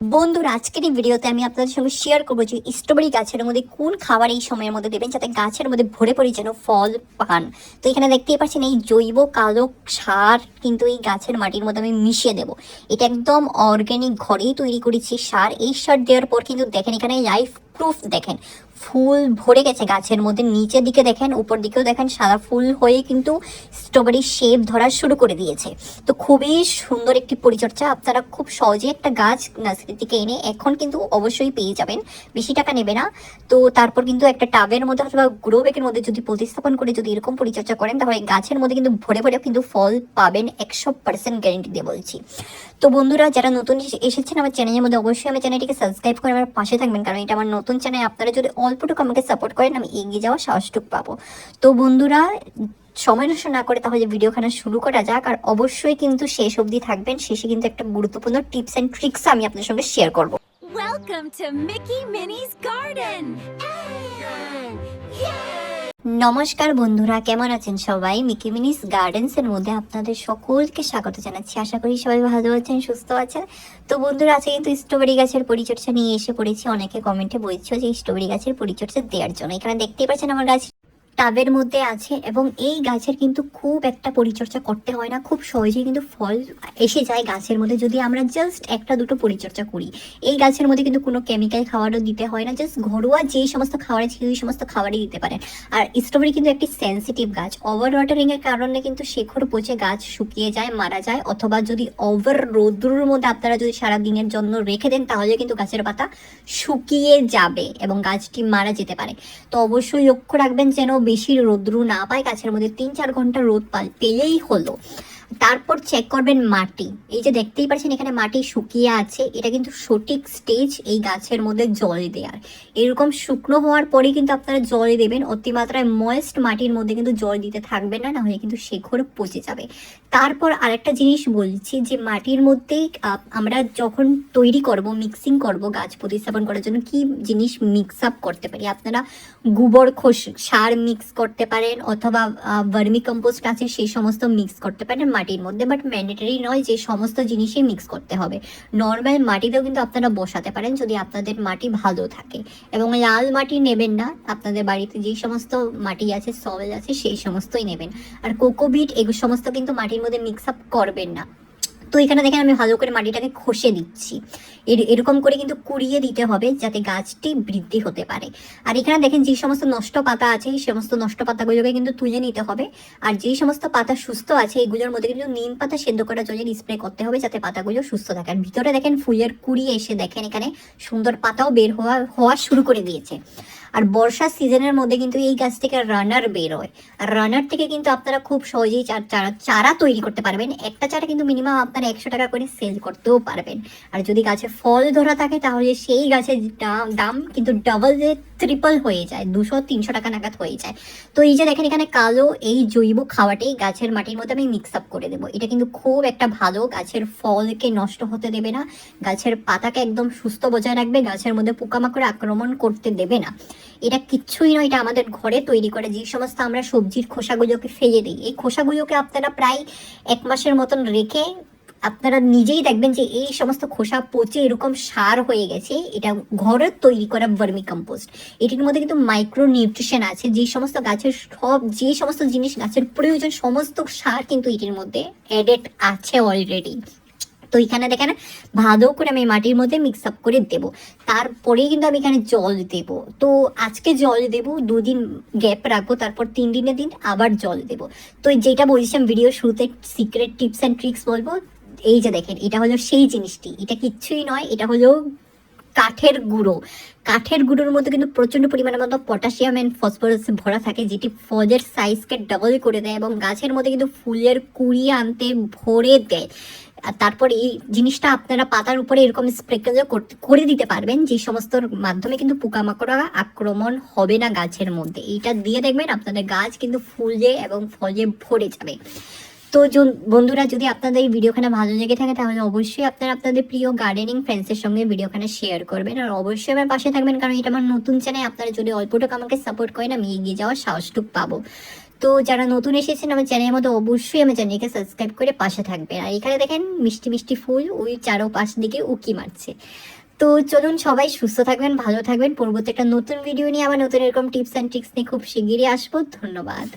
বন্ধুরা, আজকের এই ভিডিওতে আমি আপনাদের সঙ্গে শেয়ার করবো যে স্ট্রবেরি গাছের মধ্যে কোন খাবার এই সময়ের মধ্যে দেবেন যাতে গাছের মধ্যে ভরে পড়ে যেন ফল পান। তো এখানে দেখতেই পাচ্ছেন এই জৈব কালো সার কিন্তু এই গাছের মাটির মধ্যে আমি মিশিয়ে দেবো। এটা একদম অর্গ্যানিক, ঘরেই তৈরি করেছি সার। এই সার দেওয়ার পর কিন্তু দেখেন এখানে লাইফ প্রুফ, দেখেন ফুল ভরে গেছে গাছের মধ্যে। নিচের দিকে দেখেন, উপর দিকেও দেখেন, সাদা ফুল হয়ে কিন্তু স্ট্রবেরি শেপ ধরা শুরু করে দিয়েছে। তো খুবই সুন্দর একটি পরিচর্যা, আপনারা খুব সহজে একটা গাছ নার্সারি থেকে এনে এখন কিন্তু অবশ্যই পেয়ে যাবেন, বেশি টাকা নেবে না। তো তারপর কিন্তু একটা টাবের মধ্যে অথবা গ্রো ব্যাগের মধ্যে যদি প্রতিস্থাপন করে যদি এরকম পরিচর্যা করেন তাহলে গাছের মধ্যে কিন্তু ভরে ভরে কিন্তু ফল পাবেন, 100% গ্যারেন্টি দিয়ে বলছি। তো বন্ধুরা, যারা নতুন এসেছেন আমার চ্যানেলের মধ্যে, অবশ্যই আমার চ্যানেলটিকে সাবস্ক্রাইব করে আমার পাশে থাকবেন, কারণ এটা আমার নতুন চ্যানেল। আপনারা যদি অল্পটুকু আমাকে সাপোর্ট করেন আমি এগিয়ে যাওয়ার সাহসটুকু পাবো। তো বন্ধুরা, সময় নষ্ট না করে তাহলে ভিডিওখানা শুরু করা যাক। আর অবশ্যই কিন্তু শেষ অবধি থাকবেন, শেষে কিন্তু একটা গুরুত্বপূর্ণ টিপস অ্যান্ড ট্রিক্স আমি আপনাদের সঙ্গে শেয়ার করব। Welcome to Mickey Minnie's Garden! নমস্কার বন্ধুরা, কেমন আছেন সবাই? মিকি মিনিস গার্ডেন্সের মধ্যে আপনাদের সকলকে স্বাগত জানাচ্ছি। আশা করি সবাই ভালো আছেন, সুস্থ আছেন। তো বন্ধুরা, আজকে কিন্তু স্ট্রবেরি গাছের পরিচর্যা নিয়ে এসে পড়েছি। অনেকে কমেন্টে বলছো যে স্ট্রবেরি গাছের পরিচর্যা দেওয়ার জন্য। এখানে দেখতেই পাচ্ছেন আমার গাছ টাবের মধ্যে আছে, এবং এই গাছের কিন্তু খুব একটা পরিচর্যা করতে হয় না, খুব সহজেই কিন্তু ফল এসে যায় গাছের মধ্যে যদি আমরা জাস্ট একটা দুটো পরিচর্যা করি। এই গাছের মধ্যে কিন্তু কোনো কেমিক্যাল খাবারও দিতে হয় না, জাস্ট ঘরোয়া যে সমস্ত খাবার আছে ওই সমস্ত খাবারই দিতে পারেন। আর স্ট্রবেরি কিন্তু একটি সেন্সিটিভ গাছ, ওভার ওয়াটারিং এর কারণে কিন্তু শেকড় পচে গাছ শুকিয়ে যায়, মারা যায়। অথবা যদি ওভার রৌদ্রের মধ্যে আপনারা যদি সারা দিনের জন্য রেখে দেন তাহলে কিন্তু গাছের পাতা শুকিয়ে যাবে এবং গাছটি মারা যেতে পারে। তো অবশ্যই লক্ষ্য রাখবেন যেন বেশি রৌদ্র না পায়, গাছের মধ্যে 3-4 ঘন্টা রোদ পেলেই হলো। তারপর চেক করবেন মাটি। এই যে দেখতেই পাচ্ছেন এখানে মাটি শুকিয়ে আছে, এটা কিন্তু সঠিক স্টেজ এই গাছের মধ্যে জল দেওয়ার। এরকম শুকনো হওয়ার পরে কিন্তু আপনারা জল দেবেন। অতিমাত্রায় ময়েস্ট মাটির মধ্যে কিন্তু জল দিতে থাকবেন না, নাহলে কিন্তু শেকড় পচে যাবে। তারপর আরেকটা জিনিস বলছি যে মাটির মধ্যে আমরা যখন তৈরি করব, মিক্সিং করব গাছ প্রতিস্থাপন করার জন্য, কি জিনিস মিক্স আপ করতে পারি? আপনারা গোবর সার মিক্স করতে পারেন, অথবা ভার্মি কম্পোস্ট আছে সেই সমস্ত মিক্স করতে পারেন মাটির মধ্যে। বাট ম্যান্ডেটরি নয় যে সমস্ত জিনিসই মিক্স করতে হবে। নর্মাল মাটিতেও কিন্তু আপনারা বসাতে পারেন যদি আপনাদের মাটি ভালো থাকে। এবং লাল মাটি নেবেন না, আপনাদের বাড়িতে যেই সমস্ত মাটি আছে, সয়েল আছে, সেই সমস্তই নেবেন। আর কোকোবিট এগুলো সমস্ত কিন্তু মাটির মধ্যে মিক্স আপ করবেন না। তো এখানে দেখেন আমি ভালো করে মাটিটাকে খসে দিচ্ছি। এরকম করে কিন্তু কুড়িয়ে দিতে হবে যাতে গাছটি বৃদ্ধি হতে পারে। আর এখানে দেখেন যে সমস্ত নষ্ট পাতা আছে এই সমস্ত নষ্ট পাতাগুলোকে কিন্তু তুলে নিতে হবে। আর যেই সমস্ত পাতা সুস্থ আছে এগুলোর মধ্যে কিন্তু নিম পাতা সেদ্ধ করা জলের স্প্রে করতে হবে যাতে পাতাগুলো সুস্থ থাকে। আর ভিতরে দেখেন ফুলের কুড়ি এসে দেখেন এখানে সুন্দর পাতাও বের হওয়া শুরু করে দিয়েছে। আর বর্ষার সিজনের মধ্যে কিন্তু এই গাছ থেকে রানার বের হয়। আর রানার থেকে কিন্তু আপনারা খুব সহজেই চারা তৈরি করতে পারবেন। একটা চারা কিন্তু মিনিমাম আপনারা 100 টাকা করে সেল করতেও পারবেন। আর যদি গাছে ফল ধরা থাকে তাহলে সেই গাছের দাম কিন্তু ডাবল যে ট্রিপল হয়ে যায়, 200-300 টাকা নাগাদ হয়ে যায়। তো এই যে দেখেন এখানে কালো এই জৈব খাওয়াটাই গাছের মাটির মধ্যে আমি মিক্স আপ করে দেবো। এটা কিন্তু খুব একটা ভালো, গাছের ফলকে নষ্ট হতে দেবে না, গাছের পাতাকে একদম সুস্থ বজায় রাখবে, গাছের মধ্যে পোকামাকড় আক্রমণ করতে দেবে না। এটা কিচ্ছুই নয়, এটা আমাদের ঘরে তৈরি করে যে সমস্ত আমরা সবজির খোসাগুলোকে ফেলে দিই, এই খোসাগুলোকে আপনারা প্রায় 1 মাসের মতন রেখে আপনারা নিজেই দেখবেন যে এই সমস্ত খোসা পচে এরকম সার হয়ে গেছে। এটা ঘরের তৈরি করা ভার্মি কম্পোস্ট। এটির মধ্যে কিন্তু মাইক্রো নিউট্রিশন আছে, যে সমস্ত গাছের যে সমস্ত জিনিস গাছের প্রয়োজন সমস্ত সার কিন্তু এটির মধ্যে অ্যাডেড আছে অলরেডি। তো এখানে দেখেন ভালো করে আমি মাটির মধ্যে মিক্স আপ করে দেবো। তারপরেই কিন্তু আমি এখানে জল দেব। তো আজকে জল দেব, 2 দিন গ্যাপ রাখবো, তারপর 3 দিনের দিন আবার জল দেব। তো যেটা বলছিলাম ভিডিও শুরুতে সিক্রেট টিপস অ্যান্ড ট্রিক্স বলবো। এই যে দেখেন এটা হলো সেই জিনিসটি, এটা কিচ্ছুই নয়, এটা হলো কাঠের গুঁড়ো। কাঠের গুঁড়োর মধ্যে কিন্তু প্রচন্ড পরিমাণের মতো পটাশিয়াম এন্ড ফসফরাস ভরা থাকে, যেটি ফলের সাইজকে ডাবল করে দেয় এবং গাছের মধ্যে কিন্তু ফুলের কুড়ি আনতে ভরে দেয়। আর তারপর এই জিনিসটা আপনারা পাতার উপরে এরকম স্প্রেকেল করে দিতে পারবেন, যে সমস্ত মাধ্যমে কিন্তু পোকামাকড় আক্রমণ হবে না গাছের মধ্যে। এইটা দিয়ে দেখবেন আপনাদের গাছ কিন্তু ফুলে এবং ফলে ভরে যাবে। তো বন্ধুরা, যদি আপনাদের এই ভিডিওখানে ভালো লেগে থাকে তাহলে অবশ্যই আপনারা আপনাদের প্রিয় গার্ডেনিং ফ্রেন্ডসের সঙ্গে ভিডিওখানে শেয়ার করবেন। আর অবশ্যই আমার পাশে থাকবেন, কারণ এটা আমার নতুন চ্যানেল। আপনারা যদি অল্পটুকু আমাকে সাপোর্ট করেন আমি এগিয়ে যাওয়ার সাহসটুকু পাবো। তো যারা নতুন এসেছেন আমার চ্যানেলের মধ্যে অবশ্যই আমার চ্যানেলকে সাবস্ক্রাইব করে পাশে থাকবেন। আর এখানে দেখেন মিষ্টি মিষ্টি ফুল ওই চারোপাশ দিকে উকি মারছে। তো চলুন সবাই সুস্থ থাকবেন, ভালো থাকবেন। পরবর্তী একটা নতুন ভিডিও নিয়ে আবার নতুন এরকম টিপস অ্যান্ড ট্রিক্স নিয়ে খুব শিগগিরই আসবো। ধন্যবাদ।